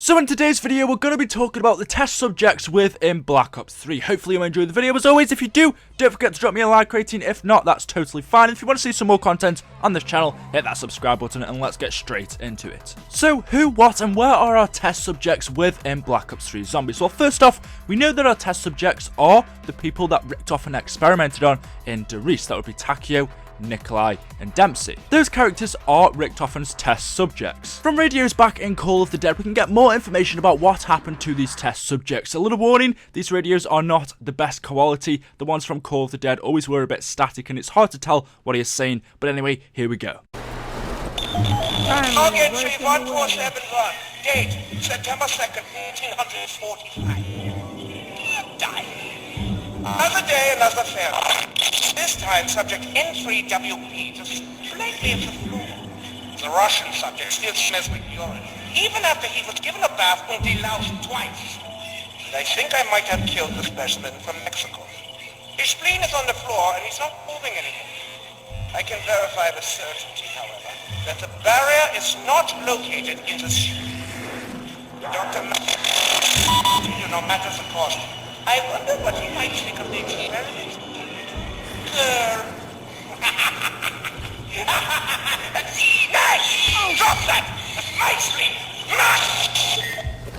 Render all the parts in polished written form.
So in today's video, we're going to be talking about the test subjects within Black Ops 3. Hopefully you enjoyed the video. As always, if you do, don't forget to drop me a like rating. If not, that's totally fine. If you want to see some more content on this channel, hit that subscribe button and let's get straight into it. So who, what, and where are our test subjects within Black Ops 3 Zombies? Well, first off, we know that our test subjects are the people that Richtofen experimented on in Riese. That would be Takeo, Nikolai, and Dempsey. Those characters are Richtofen's test subjects. From radios back in Call of the Dead, we can get more information about what happened to these test subjects. A little warning, these radios are not the best quality. The ones from Call of the Dead always were a bit static and it's hard to tell what he is saying, but anyway, here we go. Target 31471, date September 2nd, 1845. Die. Another day, another fair. This time, subject N3WP just slightly off the floor. The Russian subject still smells like urine, even after he was given a bath and deloused twice. And I think I might have killed the specimen from Mexico. His spleen is on the floor and he's not moving anymore. I can verify with certainty, however, that the barrier is not located in the spleen. Dr. No matters of course. I wonder what he might think of the experiment. Drop that! My spleen!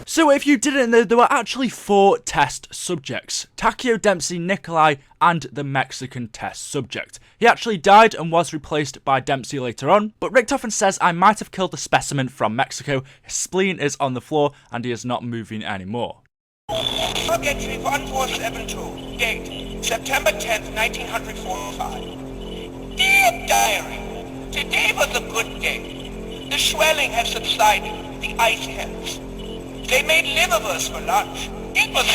So if you didn't know, there were actually 4 test subjects: Takeo, Dempsey, Nikolai, and the Mexican test subject. He actually died and was replaced by Dempsey later on, but Richtofen says, I might have killed the specimen from Mexico. His spleen is on the floor and he is not moving anymore. Target 31472, date September 10th, 1945. Dear Diary, today was a good day. The swelling has subsided, the ice helps. They made liverwurst for lunch. It was...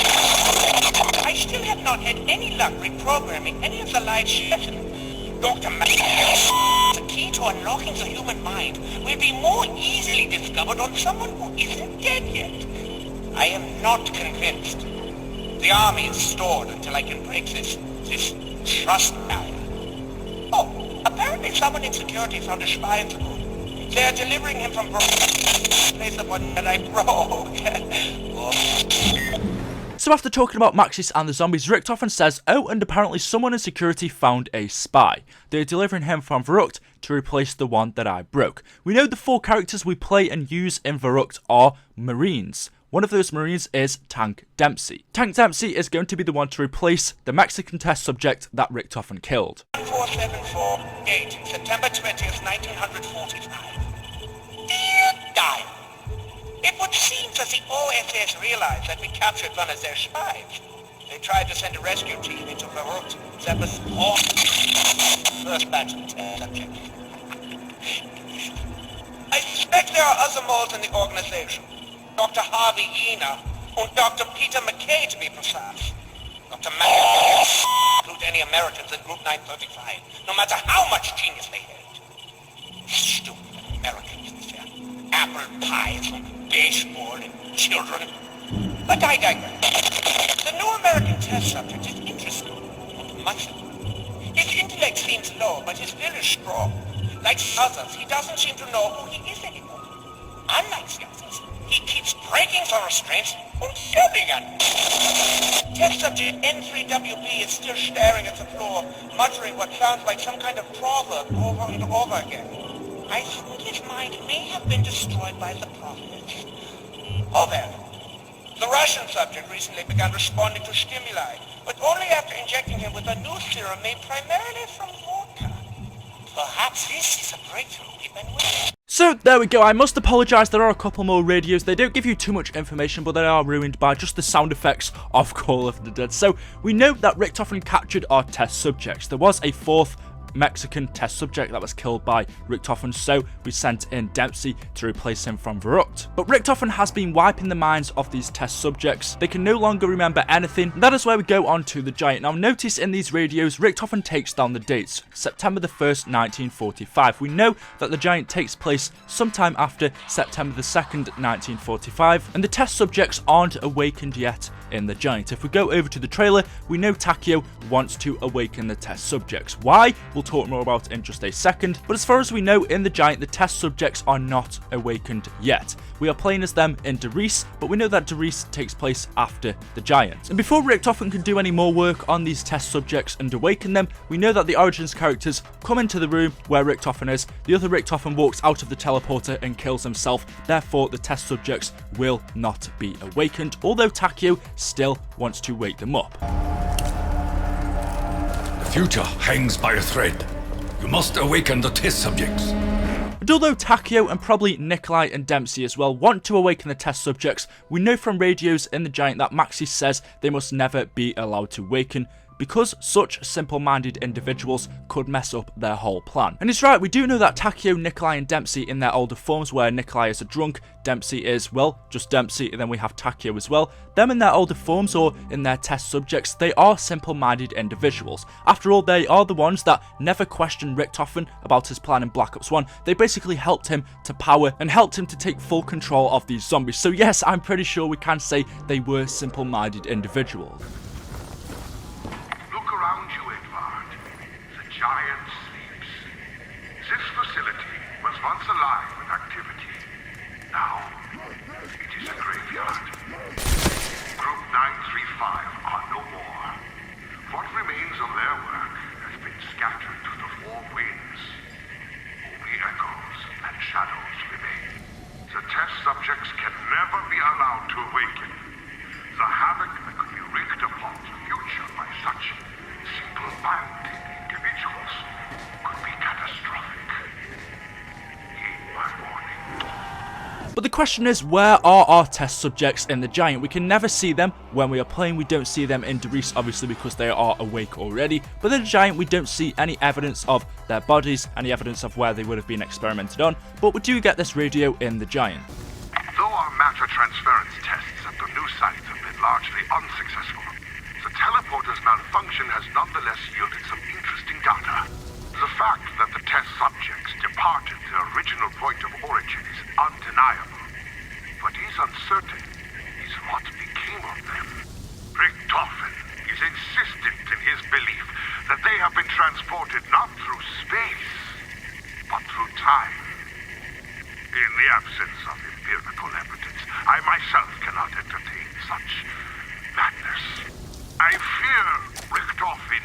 I still have not had any luck reprogramming any of the live sessions. Dr. MAXIS, the key to unlocking the human mind will be more easily discovered on someone who isn't dead yet. I am not convinced. The army is stored until I can break this trust barrier. Oh, apparently someone in security found a spy in the room. They're delivering him from place the one that I broke. So after talking about Maxis and the zombies, Richtofen says, oh, and apparently someone in security found a spy. They're delivering him from Verrucht to replace the one that I broke. We know the 4 characters we play and use in Verrucht are Marines. One of those Marines is Tank Dempsey. Tank Dempsey is going to be the one to replace the Mexican test subject that Richtofen killed. 474, date September 20th, 1945. Dear Diary, it would seem that the OSS realized that we captured one of their spies. They tried to send a rescue team into Verrucht. That was all first batch of test subjects. I suspect there are other moles in the organization. Dr. Harvey Ena, and Dr. Peter McKay to be precise. Dr. McKay include any Americans in Group 935, no matter how much genius they had. Stupid Americans with their apple pies and baseball and children. But I digress. The new American test subject is interesting and muscle. His intellect seems low, but his will is strong. Like others, he doesn't seem to know who he is anymore. Unlike the others, he keeps breaking the restraints and shouting at me. Test subject N3WP is still staring at the floor, muttering what sounds like some kind of proverb over and over again. I think his mind may have been destroyed by the prophets. Oh well. The Russian subject recently began responding to stimuli, but only after injecting him with a new serum made primarily from vodka. Perhaps this is a breakthrough we've been waiting. So there we go. I must apologise, there are a couple more radios. They don't give you too much information, but they are ruined by just the sound effects of Call of the Dead. So we know that Richtofen captured our test subjects. There was a 4th Mexican test subject that was killed by Richtofen, so we sent in Dempsey to replace him from Verrucht. But Richtofen has been wiping the minds of these test subjects. They can no longer remember anything, and that is where we go on to the Giant. Now notice in these radios, Richtofen takes down the dates. September the 1st, 1945. We know that the Giant takes place sometime after September the 2nd, 1945, and the test subjects aren't awakened yet in the Giant. If we go over to the trailer, we know Takeo wants to awaken the test subjects. Why? We'll we'll talk more about in just a second. But as far as we know, in the Giant, the test subjects are not awakened yet. We are playing as them in Riese, but we know that Riese takes place after the Giant. And before Richtofen can do any more work on these test subjects and awaken them, we know that the Origins characters come into the room where Richtofen is. The other Richtofen walks out of the teleporter and kills himself. Therefore, the test subjects will not be awakened, although Takeo still wants to wake them up. The future hangs by a thread. You must awaken the test subjects. And although Takeo and probably Nikolai and Dempsey as well want to awaken the test subjects, we know from radios in the Giant that Maxis says they must never be allowed to awaken, because such simple-minded individuals could mess up their whole plan. And it's right, we do know that Takeo, Nikolai and Dempsey in their older forms, where Nikolai is a drunk, Dempsey is, well, just Dempsey, and then we have Takeo as well. Them in their older forms, or in their test subjects, they are simple-minded individuals. After all, they are the ones that never questioned Richtofen about his plan in Black Ops 1. They basically helped him to power and helped him to take full control of these zombies. So yes, I'm pretty sure we can say they were simple-minded individuals. Giant sleeps. This facility was once alive with activity. Now, it is a graveyard. Group 935 are no more. What remains of their work has been scattered to the four winds. Only echoes and shadows remain. The test subjects can never be allowed to awaken. The havoc that could be wreaked upon the future by such single-minded individuals could be catastrophic. Heed my warning. But the question is, where are our test subjects in the Giant? We can never see them when we are playing. We don't see them in Riese, obviously, because they are awake already. But in the Giant, we don't see any evidence of their bodies, any evidence of where they would have been experimented on. But we do get this radio in the Giant. Though our matter transference tests at the new site have been largely unsuccessful, the teleporter's malfunction has nonetheless yielded some interesting data. The fact that the test subjects departed their original point of origin is undeniable. What is uncertain is what became of them. Richtofen is insistent in his belief that they have been transported not through space, but through time. In the absence of empirical evidence, I myself cannot entertain such madness. I fear, Richtofen,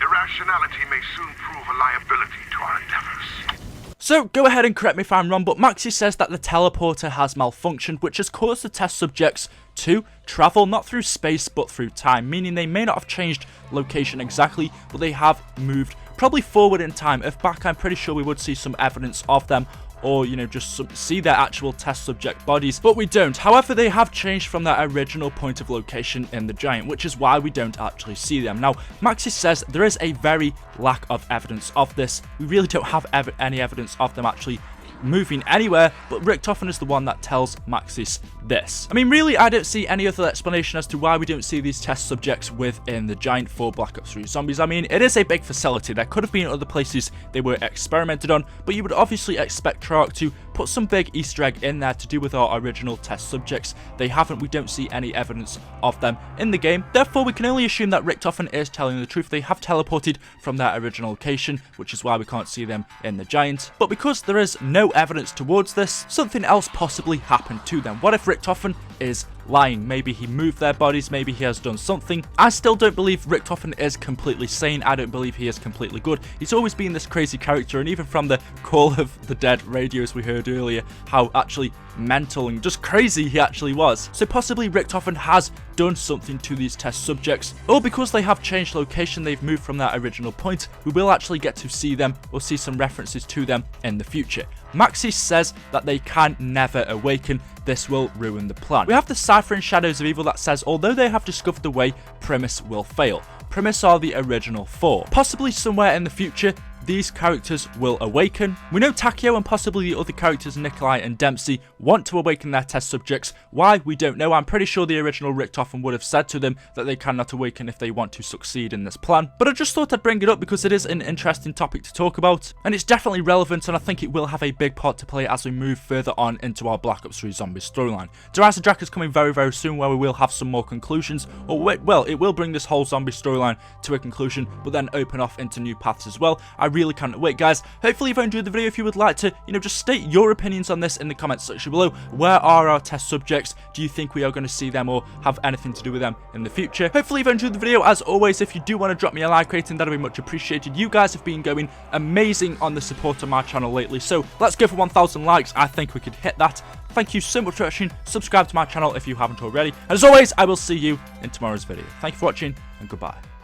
irrationality may soon prove a liability to our endeavors. So, go ahead and correct me if I'm wrong, but Maxi says that the teleporter has malfunctioned, which has caused the test subjects to travel not through space, but through time, meaning they may not have changed location exactly, but they have moved probably forward in time. If back, I'm pretty sure we would see some evidence of them, or, you know, just see their actual test subject bodies, but we don't. However, they have changed from their original point of location in the Giant, which is why we don't actually see them. Now, Maxis says there is a very lack of evidence of this. We really don't have any evidence of them actually moving anywhere, but Richtofen is the one that tells Maxis this. I mean, really, I don't see any other explanation as to why we don't see these test subjects within the Giant for Black Ops 3 Zombies. I mean, it is a big facility. There could have been other places they were experimented on, but you would obviously expect Treyarch to put some big Easter egg in there to do with our original test subjects. They haven't. We don't see any evidence of them in the game. Therefore, we can only assume that Richtofen is telling the truth. They have teleported from their original location, which is why we can't see them in the Giant. But because there is no evidence towards this, something else possibly happened to them. What if Richtofen is lying? Maybe he moved their bodies, maybe he has done something. I still don't believe Richtofen is completely sane. I don't believe he is completely good. He's always been this crazy character, and even from the Call of the Dead radios we heard earlier, how actually mental and just crazy he actually was. So possibly Richtofen has done something to these test subjects, or because they have changed location, they've moved from that original point, we will actually get to see them or see some references to them in the future. Maxis says that they can never awaken. This will ruin the plan. We have the Cypher in Shadows of Evil that says, although they have discovered the way, Primus will fail. Primus are the original four. Possibly somewhere in the future, these characters will awaken. We know Takeo and possibly the other characters, Nikolai and Dempsey, want to awaken their test subjects. Why? We don't know. I'm pretty sure the original Richtofen would have said to them that they cannot awaken if they want to succeed in this plan. But I just thought I'd bring it up because it is an interesting topic to talk about, and it's definitely relevant, and I think it will have a big part to play as we move further on into our Black Ops 3 Zombies storyline. Rise of Jack is coming very, very soon, where we will have some more conclusions, or well, it will bring this whole zombie storyline to a conclusion, but then open off into new paths as well. I really can't wait, guys. Hopefully you've enjoyed the video. If you would like to, just state your opinions on this in the comments section below. Where are our test subjects? Do you think we are going to see them or have anything to do with them in the future? Hopefully you've enjoyed the video. As always, if you do want to drop me a like rating, that'd be much appreciated. You guys have been going amazing on the support of my channel lately, so let's go for 1,000 likes. I think we could hit that. Thank you so much for watching. Subscribe to my channel if you haven't already. And as always, I will see you in tomorrow's video. Thank you for watching, and goodbye.